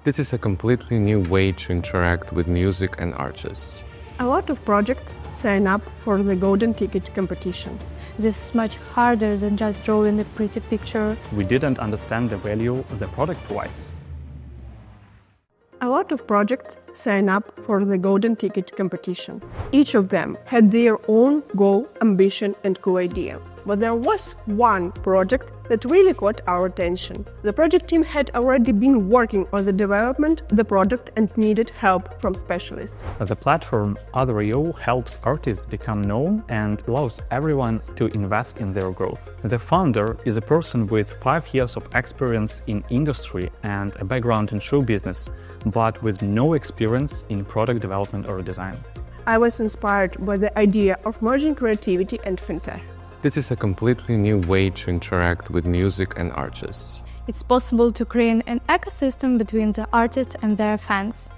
This is a completely new way to interact with music and artists. A lot of projects sign up for the golden ticket competition. This is much harder than just drawing a pretty picture. We didn't understand the value the product provides. A lot of projects sign up for the golden ticket competition. Each of them had their own goal, ambition, and cool idea. But there was one project that really caught our attention. The project team had already been working on the development of the product and needed help from specialists. The platform Other.io helps artists become known and allows everyone to invest in their growth. The founder is a person with 5 years of experience in industry and a background in show business, but with no experience in product development or design. I was inspired by the idea of merging creativity and fintech. This is a completely new way to interact with music and artists. It's possible to create an ecosystem between the artists and their fans.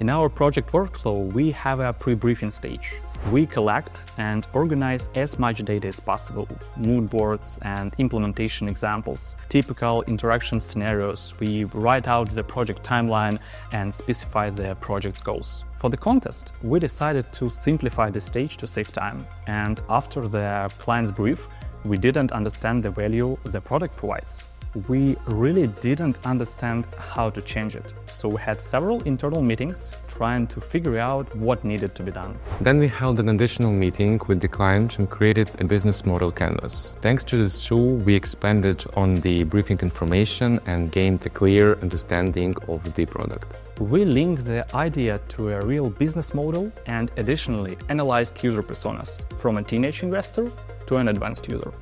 In our project workflow, we have a pre-briefing stage. We collect and organize as much data as possible, mood boards and implementation examples, typical interaction scenarios. We write out the project timeline and specify the project's goals. For the contest, we decided to simplify the stage to save time. And after the client's brief, we didn't understand the value the product provides. We really didn't understand how to change it. So we had several internal meetings trying to figure out what needed to be done. Then we held an additional meeting with the client and created a business model canvas. Thanks to this tool, we expanded on the briefing information and gained a clear understanding of the product. We linked the idea to a real business model and additionally analyzed user personas, from a teenage investor to an advanced user.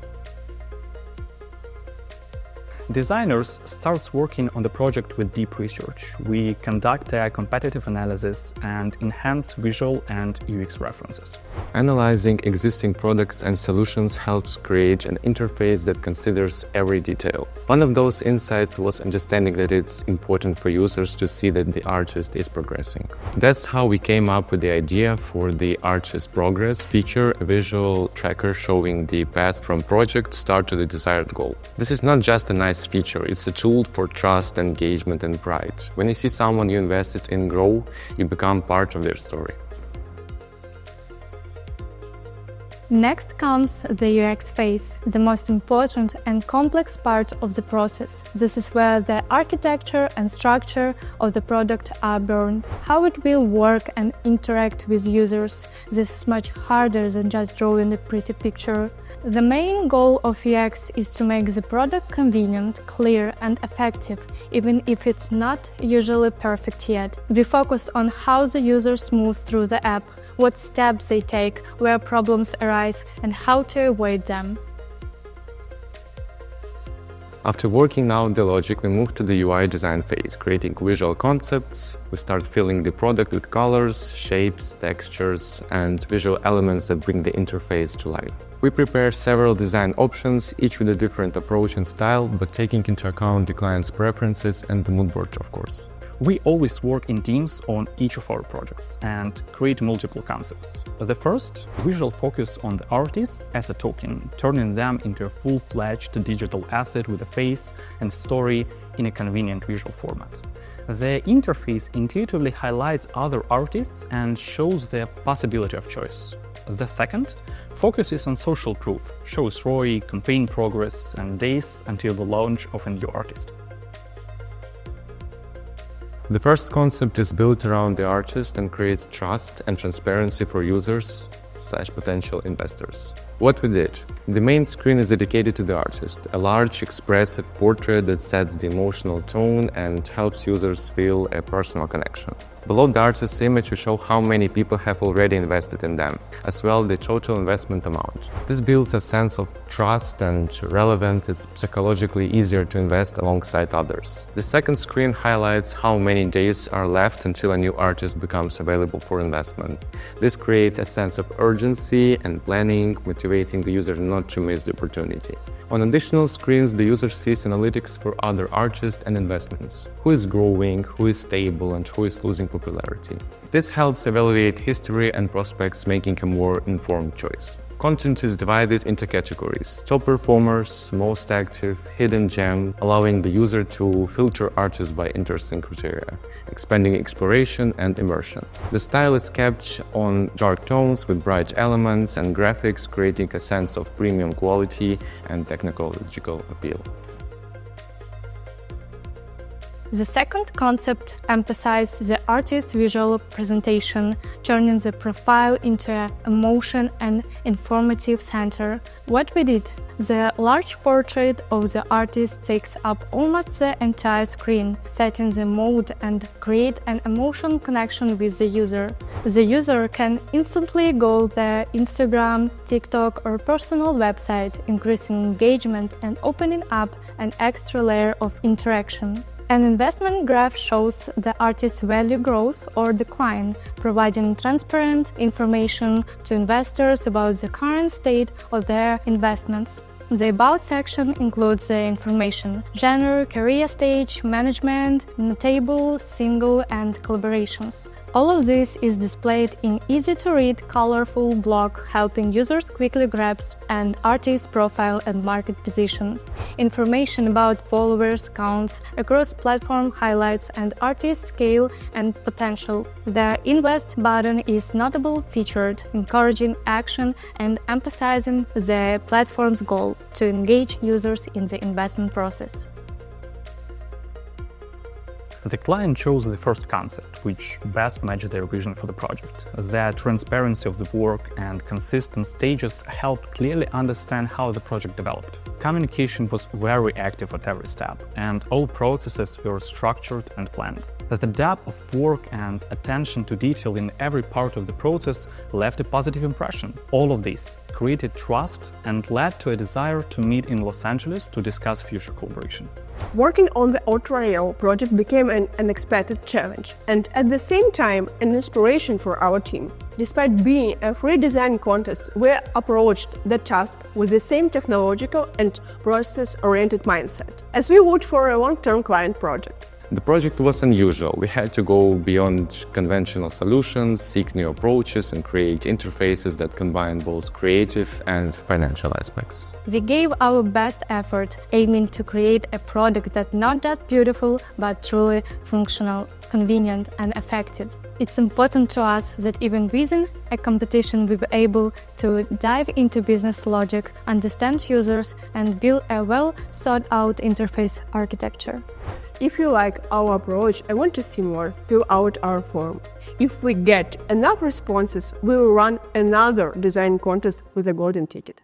Designers start working on the project with deep research. We conduct a competitive analysis and enhance visual and UX references. Analyzing existing products and solutions helps create an interface that considers every detail. One of those insights was understanding that it's important for users to see that the artist is progressing. That's how we came up with the idea for the artist progress feature, a visual tracker showing the path from project start to the desired goal. This is not just a nice feature, it's a tool for trust, engagement, and pride. When you see someone you invested in grow, you become part of their story. Next comes the UX phase, the most important and complex part of the process. This is where the architecture and structure of the product are born, how it will work and interact with users. This is much harder than just drawing a pretty picture. The main goal of UX is to make the product convenient, clear and effective, even if it's not usually perfect yet. We focus on how the users move through the app, what steps they take, where problems arise, and how to avoid them. After working out the logic, we move to the UI design phase, creating visual concepts. We start filling the product with colors, shapes, textures, and visual elements that bring the interface to life. We prepare several design options, each with a different approach and style, but taking into account the client's preferences and the mood board, of course. We always work in teams on each of our projects and create multiple concepts. The first, visual focus on the artists as a token, turning them into a full-fledged digital asset with a face and story in a convenient visual format. The interface intuitively highlights other artists and shows the possibility of choice. The second, focuses on social proof, shows ROI, campaign progress, and days until the launch of a new artist. The first concept is built around the artist and creates trust and transparency for users/potential investors. What we did? The main screen is dedicated to the artist, a large, expressive portrait that sets the emotional tone and helps users feel a personal connection. Below the artist's image, we show how many people have already invested in them, as well as the total investment amount. This builds a sense of trust and relevance. It's psychologically easier to invest alongside others. The second screen highlights how many days are left until a new artist becomes available for investment. This creates a sense of urgency and planning, motivating the user not to miss the opportunity. On additional screens, the user sees analytics for other artists and investments. Who is growing, who is stable, and who is losing popularity. This helps evaluate history and prospects, making a more informed choice. Content is divided into categories: top performers, most active, hidden gem, allowing the user to filter artists by interesting criteria, expanding exploration and immersion. The style is kept on dark tones with bright elements and graphics, creating a sense of premium quality and technological appeal. The second concept emphasizes the artist's visual presentation, turning the profile into an emotion and informative center. What we did? The large portrait of the artist takes up almost the entire screen, setting the mood and create an emotional connection with the user. The user can instantly go to their Instagram, TikTok or personal website, increasing engagement and opening up an extra layer of interaction. An investment graph shows the artist's value growth or decline, providing transparent information to investors about the current state of their investments. The About section includes the information: genre, career stage, management, notable, single, and collaborations. All of this is displayed in easy-to-read, colorful block, helping users quickly grasp an artist's profile and market position. Information about followers, counts across platform highlights and artist scale and potential. The Invest button is notable featured, encouraging action and emphasizing the platform's goal to engage users in the investment process. The client chose the first concept, which best matched their vision for the project. The transparency of the work and consistent stages helped clearly understand how the project developed. Communication was very active at every step, and all processes were structured and planned. The depth of work and attention to detail in every part of the process left a positive impression. All of this created trust and led to a desire to meet in Los Angeles to discuss future collaboration. Working on the Auto.io project became an unexpected challenge and at the same time an inspiration for our team. Despite being a free design contest, we approached the task with the same technological and process-oriented mindset as we would for a long-term client project. The project was unusual. We had to go beyond conventional solutions, seek new approaches, and create interfaces that combine both creative and financial aspects. We gave our best effort, aiming to create a product that's not just beautiful, but truly functional, convenient, and effective. It's important to us that even within a competition we were able to dive into business logic, understand users, and build a well-thought-out interface architecture. If you like our approach and want to see more, fill out our form. If we get enough responses, we will run another design contest with a golden ticket.